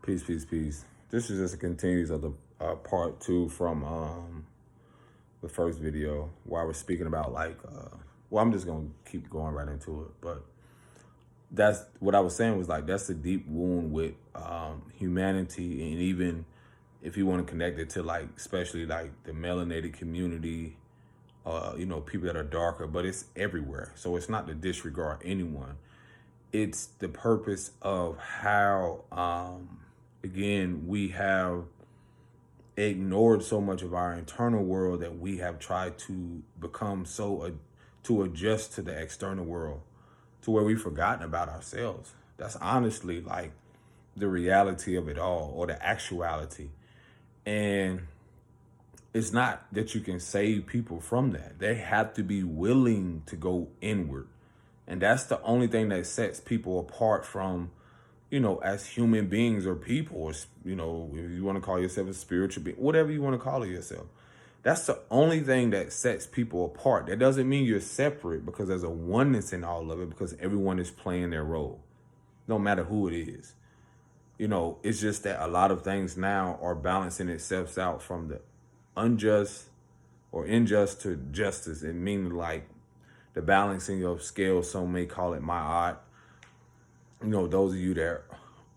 Peace, peace, peace. This is just a continuation of the part two from the first video where I was speaking about well, I'm just gonna keep going right into it, but that's what I was saying was like that's the deep wound with humanity, and even if you want to connect it to like especially like the melanated community, people that are darker, but it's everywhere. So it's not to disregard anyone. It's the purpose of how again we have ignored so much of our internal world that we have tried to become to adjust to the external world, to where we've forgotten about ourselves. That's honestly like the reality of it all, or the actuality. And it's not that you can save people from that. They have to be willing to go inward. And that's the only thing that sets people apart from, as human beings or people, or, if you want to call yourself a spiritual being, whatever you want to call yourself. That's the only thing that sets people apart. That doesn't mean you're separate, because there's a oneness in all of it, because everyone is playing their role, no matter who it is. It's just that a lot of things now are balancing itself out from the unjust or unjust to justice. It means like the balancing of scales, some may call it my those of you that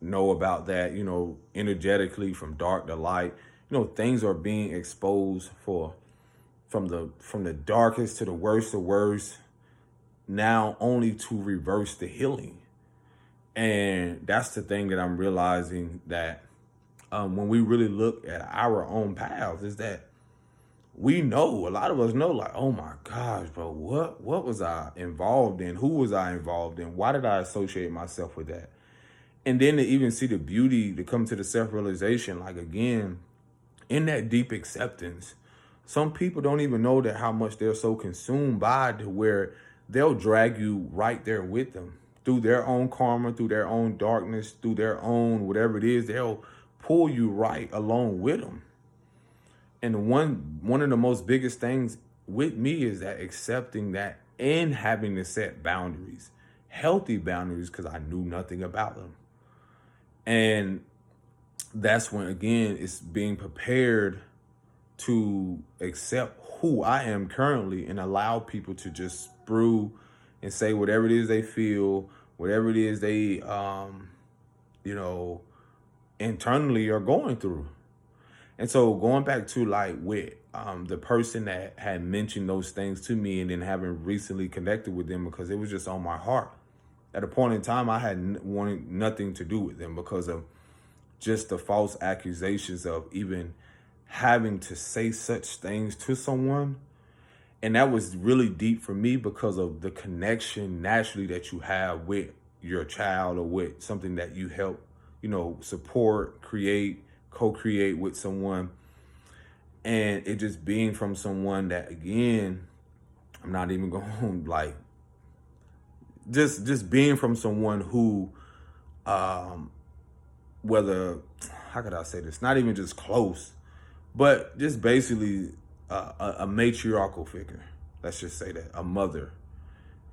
know about that, energetically from dark to light, things are being exposed from the darkest to the worst now, only to reverse the healing. And that's the thing that I'm realizing, that when we really look at our own paths, is that we know, a lot of us know, like, oh my gosh, bro, what was I involved in? Who was I involved in? Why did I associate myself with that? And then to even see the beauty, to come to the self-realization, like, again, in that deep acceptance, some people don't even know that how much they're so consumed by, to where they'll drag you right there with them through their own karma, through their own darkness, through their own whatever it is. They'll pull you right along with them. And one of the most biggest things with me is that accepting that, and having to set boundaries, healthy boundaries, because I knew nothing about them. And that's when, again, it's being prepared to accept who I am currently, and allow people to just brew and say whatever it is they feel, whatever it is they, internally are going through. And so going back to like with the person that had mentioned those things to me, and then having recently connected with them because it was just on my heart. At a point in time, I had wanted nothing to do with them because of just the false accusations of even having to say such things to someone. And that was really deep for me because of the connection naturally that you have with your child, or with something that you help, support, create, co-create with someone. And it just being from someone that, again, I'm not even going like, just being from someone who, whether, how could I say this? Not even just close, but just basically a matriarchal figure. Let's just say that, a mother.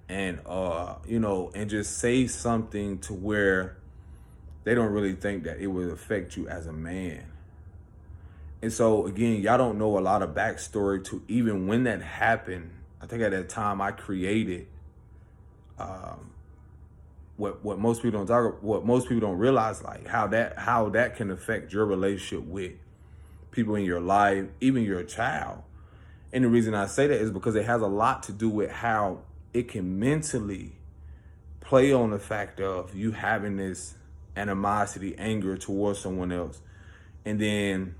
And, and just say something to where they don't really think that it would affect you as a man. And so, again, y'all don't know a lot of backstory to even when that happened. I think at that time I created what most people don't realize, like how that can affect your relationship with people in your life, even your child. And the reason I say that is because it has a lot to do with how it can mentally play on the fact of you having this animosity, anger towards someone else, and then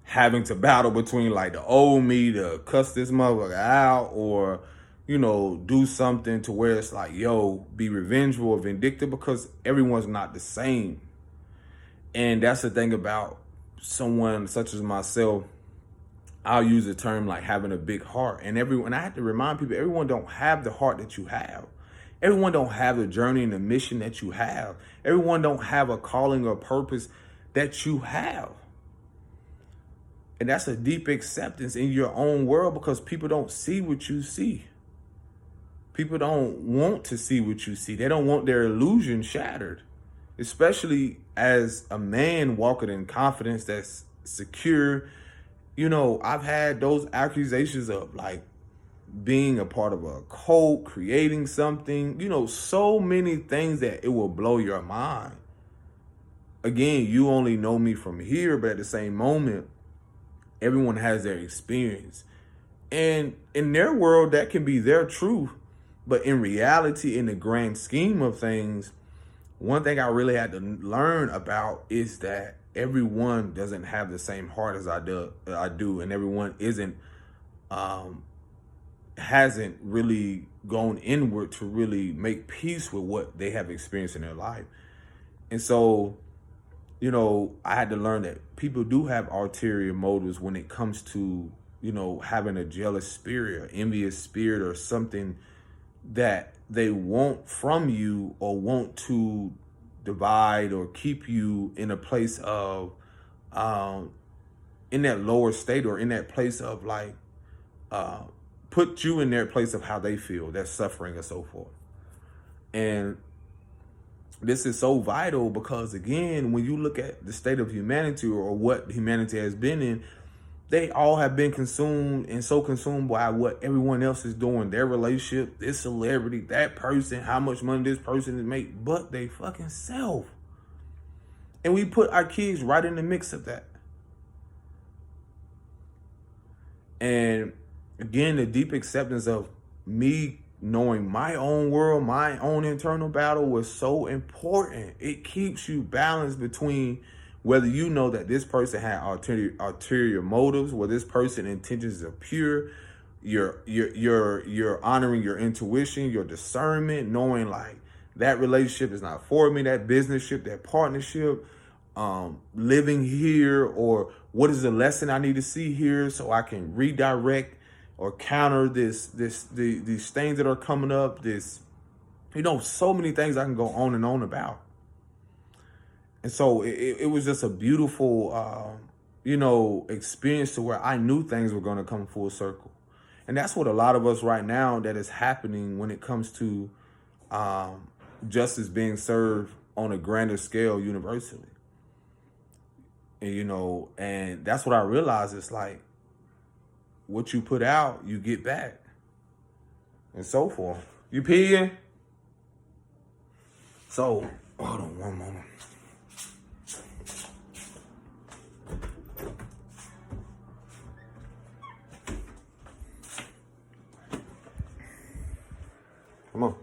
having to battle between like the old me to cuss this motherfucker out, or do something to where it's like, yo, be revengeful or vindictive, because everyone's not the same. And that's the thing about someone such as myself. I'll use the term like having a big heart. And I have to remind people, everyone don't have the heart that you have. Everyone don't have the journey and the mission that you have. Everyone don't have a calling or purpose that you have. And that's a deep acceptance in your own world, because people don't see what you see. People don't want to see what you see. They don't want their illusion shattered. especially as a man walking in confidence that's secure. I've had those accusations of like being a part of a cult, creating something, so many things that it will blow your mind. Again, you only know me from here, but at the same moment, everyone has their experience. And in their world, that can be their truth. But in reality, in the grand scheme of things, one thing I really had to learn about is that everyone doesn't have the same heart as I do, and everyone um, hasn't really gone inward to really make peace with what they have experienced in their life. And so, I had to learn that people do have ulterior motives when it comes to, having a jealous spirit or envious spirit or something that they want from you or want to divide or keep you in a place of, in that lower state or in that place of like, uh, put you in their place of how they feel, their suffering and so forth. And this is so vital because, again, when you look at the state of humanity or what humanity has been in, they all have been consumed and so consumed by what everyone else is doing, their relationship, this celebrity, that person, how much money this person is making, but they fucking self. And we put our kids right in the mix of that. And again, the deep acceptance of me knowing my own world, my own internal battle was so important. It keeps you balanced between whether you know that this person had ulterior motives, whether this person intentions are pure, you're honoring your intuition, your discernment, knowing like that relationship is not for me, that businessship, that partnership, living here, or what is the lesson I need to see here so I can redirect or counter these things that are coming up. So many things I can go on and on about. And so it was just a beautiful, experience to where I knew things were going to come full circle. And that's what a lot of us right now that is happening when it comes to justice being served on a grander scale universally. And, and that's what I realized. It's like, what you put out, you get back. And so forth. You peeing? So, hold on one moment. Come on.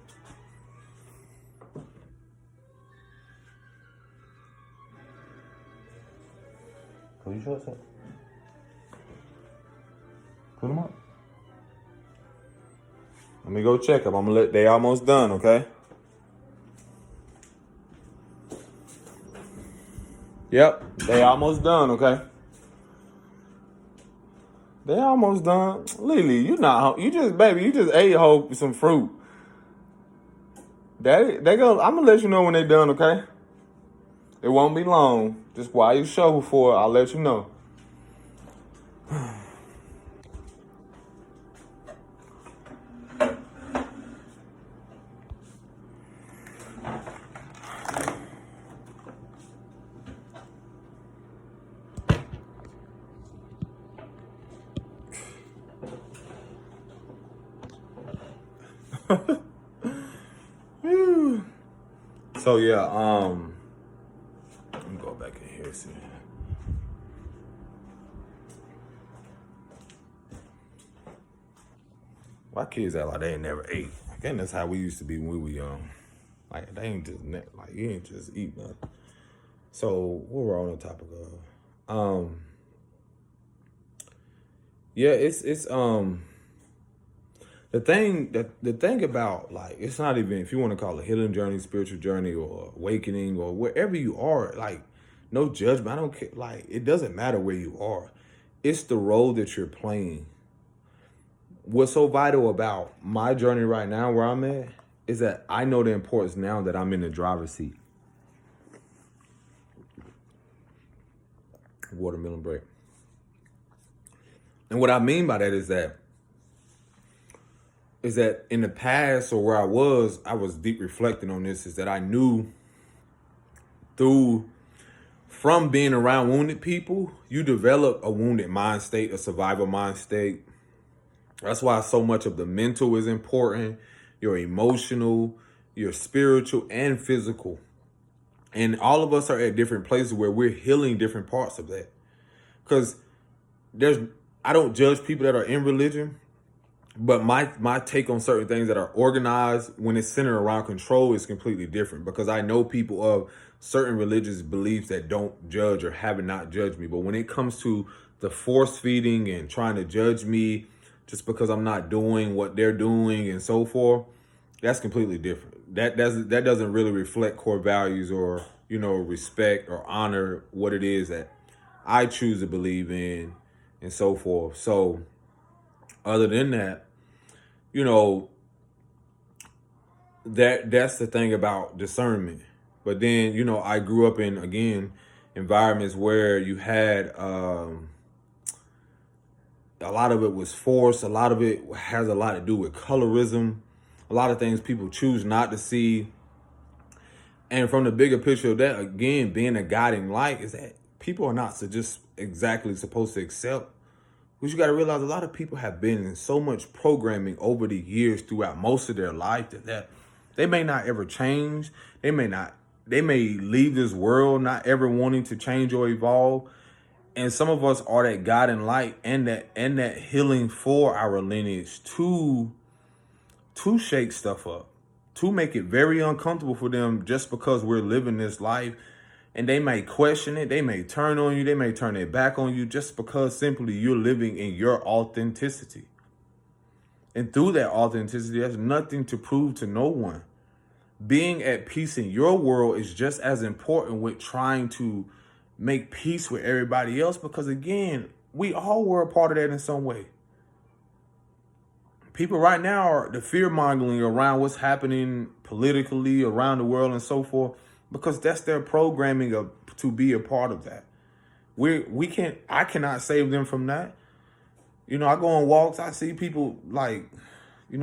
Put your shorts up. Put them up. Let me go check them. They almost done, okay? Yep, they almost done, okay? They almost done. Lily, you just ate some fruit. They go. I'm gonna let you know when they done, okay? It won't be long. Just while you show for it, I'll let you know. So yeah, let me go back in here. See. Why kids act like they ain't never ate? I guess that's how we used to be when we were young. Like they ain't just you ain't just eat nothing. So what we're on the topic of, yeah, it's the thing about, like, it's not even, if you want to call it healing journey, spiritual journey, or awakening, or wherever you are, like, no judgment. I don't care. Like, it doesn't matter where you are. It's the role that you're playing. What's so vital about my journey right now, where I'm at, is that I know the importance now that I'm in the driver's seat. Watermelon break. And what I mean by that is that in the past, or where I was deep reflecting on this, is that I knew from being around wounded people, you develop a wounded mind state, a survival mind state. That's why so much of the mental is important, your emotional, your spiritual, and physical. And all of us are at different places where we're healing different parts of that. Because I don't judge people that are in religion, but my take on certain things that are organized when it's centered around control is completely different, because I know people of certain religious beliefs that don't judge or have not judged me. But when it comes to the force feeding and trying to judge me just because I'm not doing what they're doing and so forth, that's completely different. That doesn't really reflect core values or, respect or honor what it is that I choose to believe in and so forth. So other than that, that's the thing about discernment. But then, I grew up in, again, environments where you had a lot of it was forced. A lot of it has a lot to do with colorism. A lot of things people choose not to see. And from the bigger picture of that, again, being a guiding light is that people are not just exactly supposed to accept. Because you got to realize a lot of people have been in so much programming over the years throughout most of their life that they may not ever change. They may leave this world not ever wanting to change or evolve. And some of us are that guiding light and that healing for our lineage to shake stuff up, to make it very uncomfortable for them just because we're living this life. And they may question it, they may turn on you, they may turn their back on you just because simply you're living in your authenticity. And through that authenticity, there's nothing to prove to no one. Being at peace in your world is just as important with trying to make peace with everybody else, because again, we all were a part of that in some way. People right now are the fear-mongering around what's happening politically around the world and so forth, because that's their programming to be a part of that. I cannot save them from that. I go on walks, I see people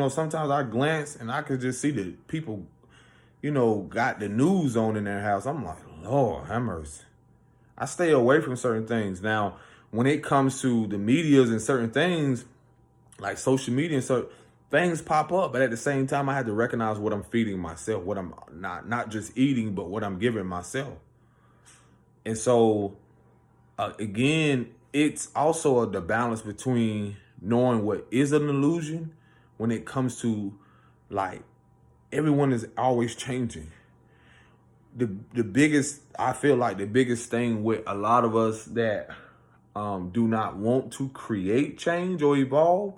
sometimes I glance and I could just see the people, got the news on in their house. I'm like, Lord have mercy. I stay away from certain things. Now, when it comes to the medias and certain things, like social media and so things pop up, but at the same time, I had to recognize what I'm feeding myself, what I'm not just eating, but what I'm giving myself. And so, again, it's also the balance between knowing what is an illusion when it comes to, everyone is always changing. I feel like the biggest thing with a lot of us that do not want to create change or evolve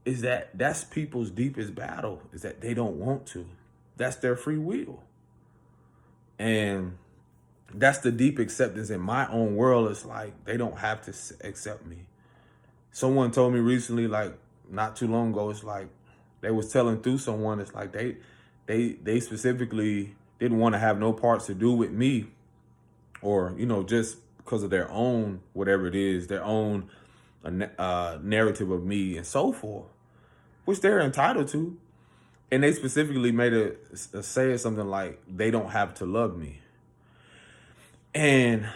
is that's people's deepest battle, is that they don't want to. That's their free will. And that's the deep acceptance in my own world. It's like, they don't have to accept me. Someone told me recently, not too long ago, it's like they was telling through someone, it's like they specifically didn't want to have no parts to do with me, or, just because of their own, whatever it is, their own narrative of me and so forth, which they're entitled to. And they specifically made say something like, they don't have to love me. And,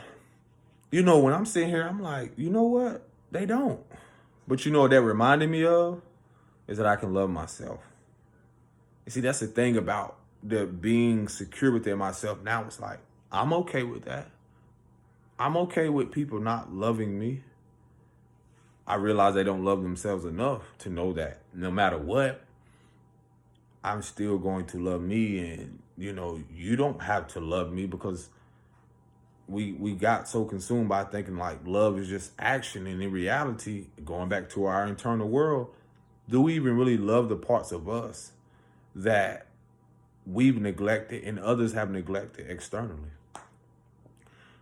when I'm sitting here, I'm like, you know what? They don't. But what that reminded me of is that I can love myself. You see, that's the thing about the being secure within myself. Now it's like, I'm okay with that. I'm okay with people not loving me. I realize they don't love themselves enough to know that no matter what, I'm still going to love me. And, you don't have to love me, because we got so consumed by thinking love is just action. And in reality, going back to our internal world, do we even really love the parts of us that we've neglected and others have neglected externally?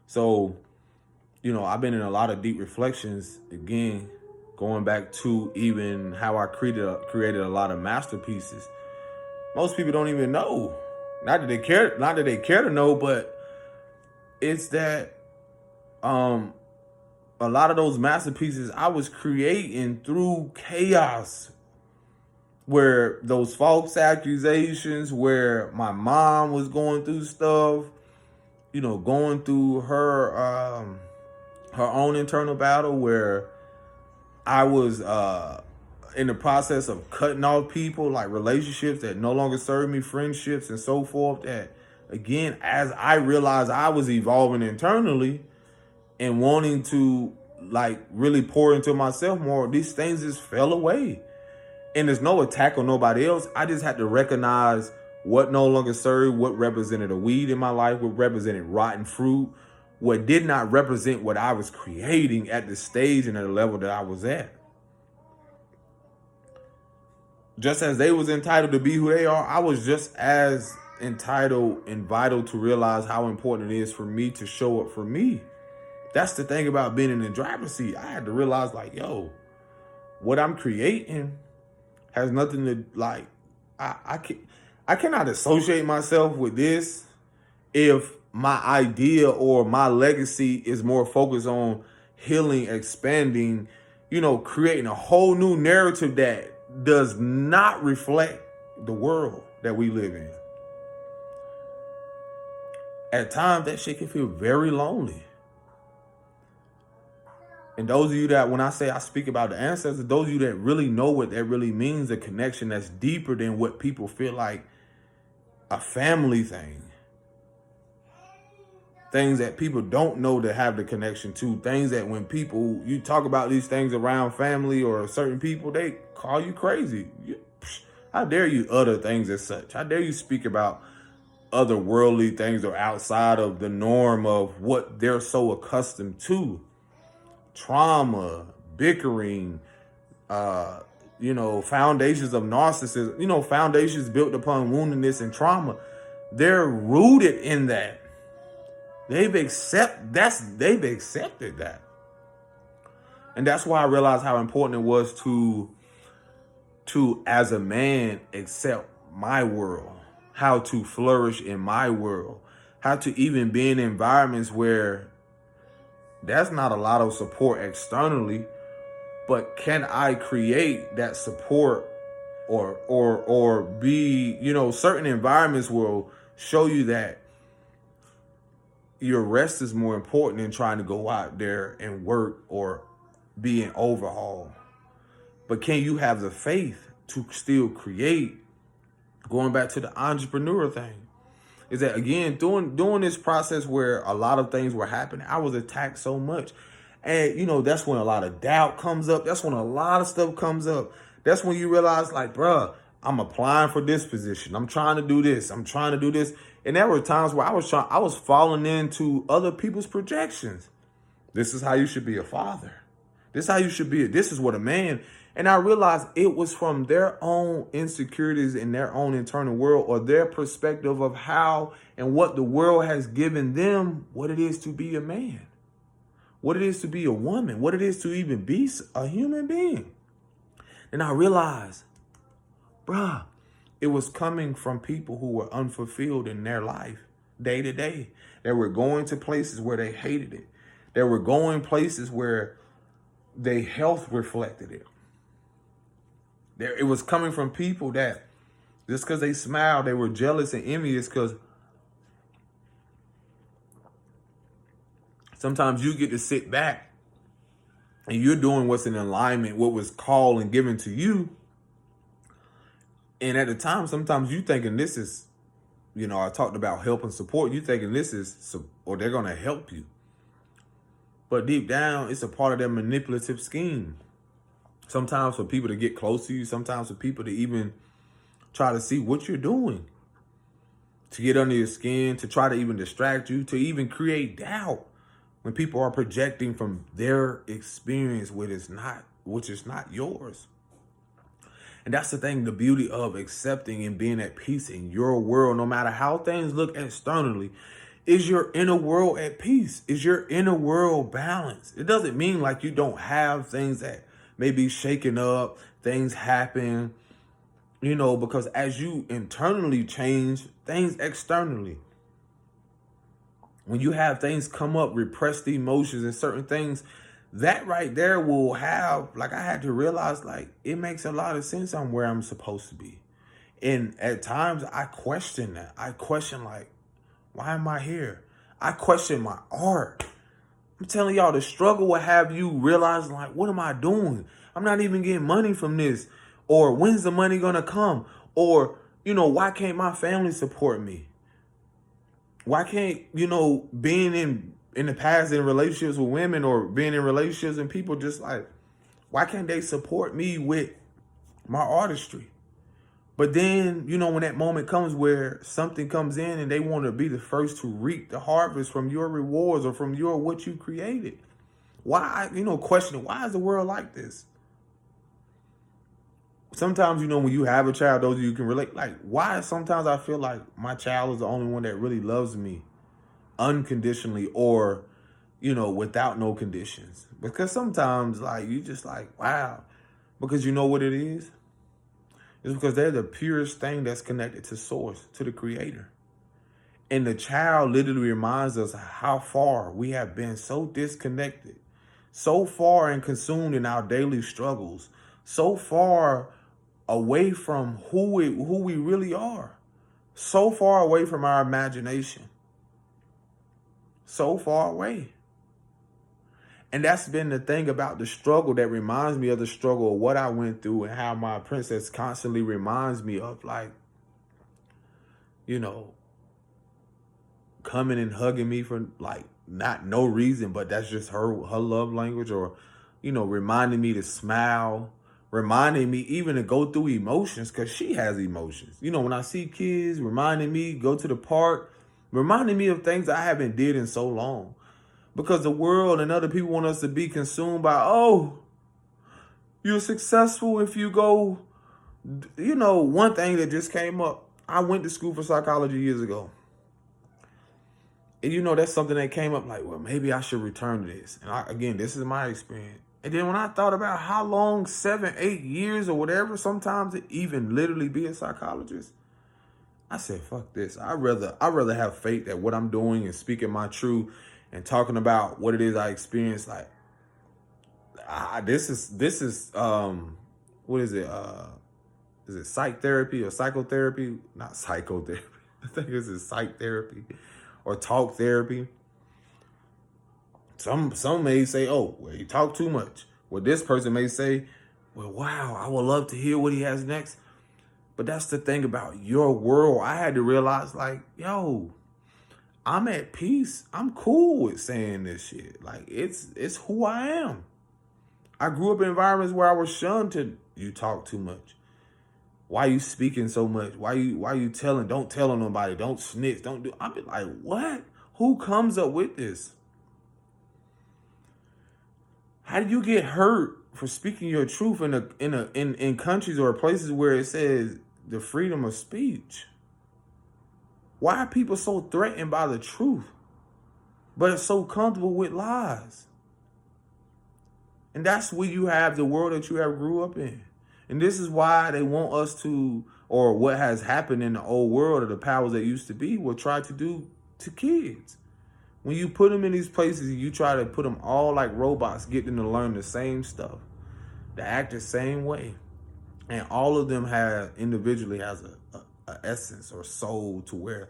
So, I've been in a lot of deep reflections, again, going back to even how I created a lot of masterpieces. Most people don't even know. Not that they care to know, but it's that a lot of those masterpieces I was creating through chaos, where those false accusations, where my mom was going through stuff, going through her own internal battle where I was in the process of cutting off people, like relationships that no longer serve me, friendships and so forth. That again, as I realized I was evolving internally and wanting to like really pour into myself more, these things just fell away. And there's no attack on nobody else. I just had to recognize what no longer served, what represented a weed in my life, what represented rotten fruit, what did not represent what I was creating at the stage and at the level that I was at. Just as they was entitled to be who they are, I was just as entitled and vital to realize how important it is for me to show up for me. That's the thing about being in the driver's seat. I had to realize, like, yo, what I'm creating has nothing to like. I cannot associate myself with this if my idea or my legacy is more focused on healing, expanding, creating a whole new narrative that does not reflect the world that we live in. At times, that shit can feel very lonely. And those of you that, when I say I speak about the ancestors, those of you that really know what that really means, a connection that's deeper than what people feel like a family thing. Things that people don't know to have the connection to. Things that when people, you talk about these things around family or certain people, they call you crazy. How dare you utter things as such? How dare you speak about otherworldly things or outside of the norm of what they're so accustomed to? Trauma, bickering, foundations of narcissism, foundations built upon woundedness and trauma. They're rooted in that. They've accepted that. And that's why I realized how important it was to as a man, accept my world, how to flourish in my world, how to even be in environments where there's not a lot of support externally, but can I create that support or be, certain environments will show you that your rest is more important than trying to go out there and work or be an overhaul. But can you have the faith to still create? Going back to the entrepreneur thing, is that again, during this process where a lot of things were happening, I was attacked so much. And, that's when a lot of doubt comes up. That's when a lot of stuff comes up. That's when you realize, like, bruh, I'm applying for this position. I'm trying to do this. I'm trying to do this. And there were times where I was falling into other people's projections. This is how you should be a father. This is how you should be. This is what a man. And I realized it was from their own insecurities in their own internal world, or their perspective of how and what the world has given them, what it is to be a man, what it is to be a woman, what it is to even be a human being. And I realized, bruh, it was coming from people who were unfulfilled in their life day to day. They were going to places where they hated it. They were going places where their health reflected it. It was coming from people that just because they smiled, they were jealous and envious, because sometimes you get to sit back and you're doing what's in alignment, what was called and given to you. And at the time, sometimes you thinking this is, I talked about help and support. You thinking this is, or they're going to help you. But deep down, it's a part of their manipulative scheme. Sometimes for people to get close to you, sometimes for people to even try to see what you're doing, to get under your skin, to try to even distract you, to even create doubt when people are projecting from their experience, which is not yours. And that's the thing, the beauty of accepting and being at peace in your world, no matter how things look externally. Is your inner world at peace? Is your inner world balanced? It doesn't mean like you don't have things that may be shaken up, things happen, because as you internally change, things externally. When you have things come up, repressed emotions and certain things, that right there will have, like, I had to realize, like, it makes a lot of sense on where I'm supposed to be. And at times I question that. I question, like, why am I here? I question my art. I'm telling y'all, the struggle will have you realizing, like, what am I doing? I'm not even getting money from this. Or when's the money gonna come? Or, why can't my family support me? Why can't, being in the past in relationships with women or being in relationships and people just like, why can't they support me with my artistry? But then, when that moment comes where something comes in and they want to be the first to reap the harvest from your rewards or from what you created. Why, questioning, why is the world like this? Sometimes, when you have a child, those of you can relate, like, why sometimes I feel like my child is the only one that really loves me unconditionally or, without no conditions. Because sometimes, like, you just like, wow. Because you know what it is? It's because they're the purest thing that's connected to source, to the creator. And the child literally reminds us how far we have been so disconnected, so far and consumed in our daily struggles, so far away from who we really are, so far away from our imagination, so far away. And that's been the thing about the struggle that reminds me of the struggle of what I went through and how my princess constantly reminds me of, like, coming and hugging me for like not no reason, but that's just her love language, or, reminding me to smile, reminding me even to go through emotions because she has emotions. When I see kids, reminding me go to the park, reminding me of things I haven't did in so long. Because the world and other people want us to be consumed by, oh, you're successful if you go, one thing that just came up. I went to school for psychology years ago. And that's something that came up like, well, maybe I should return to this. And again, this is my experience. And then when I thought about how long, 7, 8 years or whatever, sometimes it even literally be a psychologist, I said, fuck this. I'd rather have faith that what I'm doing and speaking my truth and talking about what it is I experience. Like, this is what is it? Is it psych therapy or psychotherapy? Not psychotherapy. I think this is psych therapy or talk therapy. Some may say, oh, well, you talk too much. Well, this person may say, well, wow, I would love to hear what he has next. But that's the thing about your world. I had to realize, like, yo, I'm at peace. I'm cool with saying this shit. Like, it's who I am. I grew up in environments where I was shunned to, you talk too much. Why you speaking so much? Why you telling? Don't tell on nobody. Don't snitch. Don't do. I've been like, what? Who comes up with this? How do you get hurt for speaking your truth in countries or places where it says the freedom of speech? Why are people so threatened by the truth, but so comfortable with lies? And that's where you have the world that you have grew up in. And this is why they want us to, or what has happened in the old world, or the powers that used to be, will try to do to kids. When you put them in these places, you try to put them all like robots, get them to learn the same stuff, to act the same way. And all of them individually has a essence or soul to where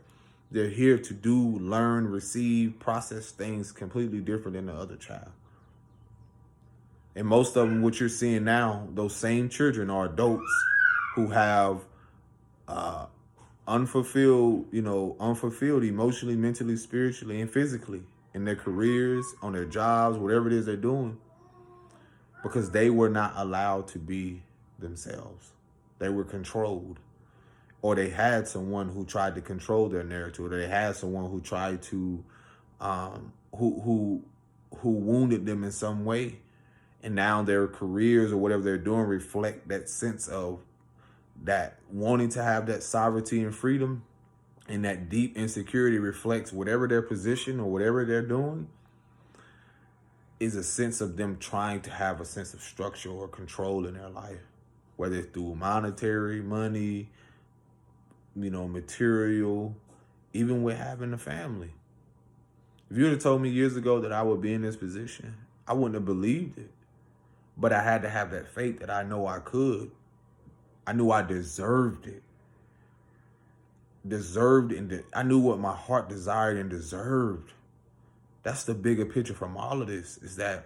they're here to do, learn, receive, process things completely different than the other child. And most of them, what you're seeing now, those same children are adults who have unfulfilled emotionally, mentally, spiritually, and physically in their careers, on their jobs, whatever it is they're doing, because they were not allowed to be themselves. They were controlled, or they had someone who tried to control their narrative, or they had someone who tried to, who wounded them in some way. And now their careers or whatever they're doing reflect that sense of that wanting to have that sovereignty and freedom, and that deep insecurity reflects whatever their position or whatever they're doing is a sense of them trying to have a sense of structure or control in their life, whether it's through monetary, money, material, even with having a family. If you would have told me years ago that I would be in this position, I wouldn't have believed it. But I had to have that faith that I know I could. I knew I deserved it. I knew what my heart desired and deserved. That's the bigger picture from all of this, is that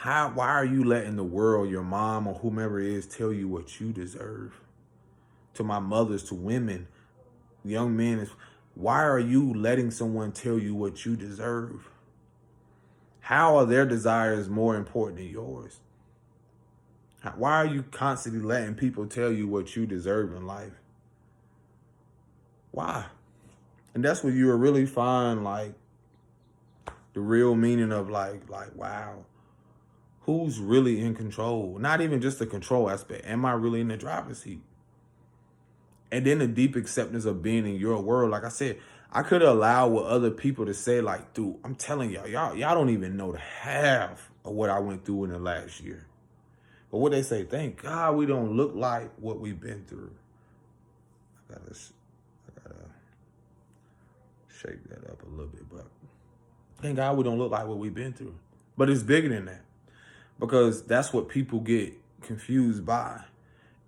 why are you letting the world, your mom or whomever it is, tell you what you deserve? To my mothers, to women, young men, why are you letting someone tell you what you deserve? How are their desires more important than yours? Why are you constantly letting people tell you what you deserve in life? Why? And that's where you will really find like the real meaning of like, wow, who's really in control? Not even just the control aspect. Am I really in the driver's seat? And then the deep acceptance of being in your world. Like I said, I could allow what other people to say, like, dude, I'm telling y'all don't even know the half of what I went through in the last year. But what they say, thank God we don't look like what we've been through. I gotta shake that up a little bit, but thank God we don't look like what we've been through. But it's bigger than that, because that's what people get confused by.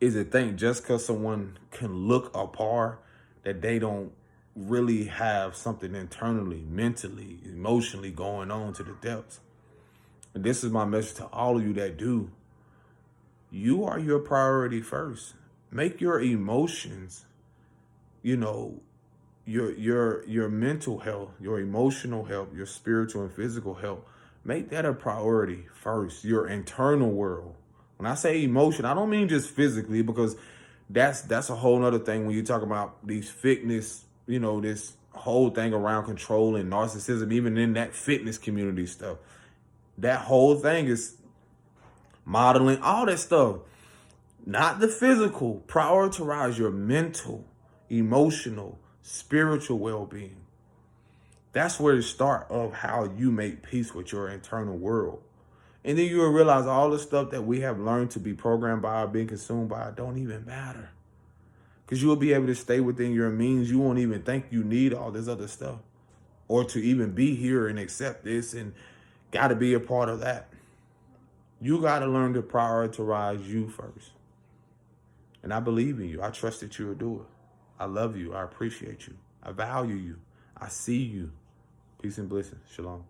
Is it think just because someone can look apart that they don't really have something internally, mentally, emotionally going on to the depths. And this is my message to all of you that do. You are your priority first. Make your emotions, your mental health, your emotional health, your spiritual and physical health, make that a priority first. Your internal world. When I say emotion, I don't mean just physically, because that's a whole nother thing when you talk about these fitness, this whole thing around control and narcissism, even in that fitness community stuff. That whole thing is modeling all that stuff. Not the physical. Prioritize your mental, emotional, spiritual well-being. That's where the start of how you make peace with your internal world. And then you will realize all the stuff that we have learned to be programmed by or being consumed by don't even matter. Because you will be able to stay within your means. You won't even think you need all this other stuff. Or to even be here and accept this and got to be a part of that. You got to learn to prioritize you first. And I believe in you. I trust that you will do it. I love you. I appreciate you. I value you. I see you. Peace and blessings. Shalom.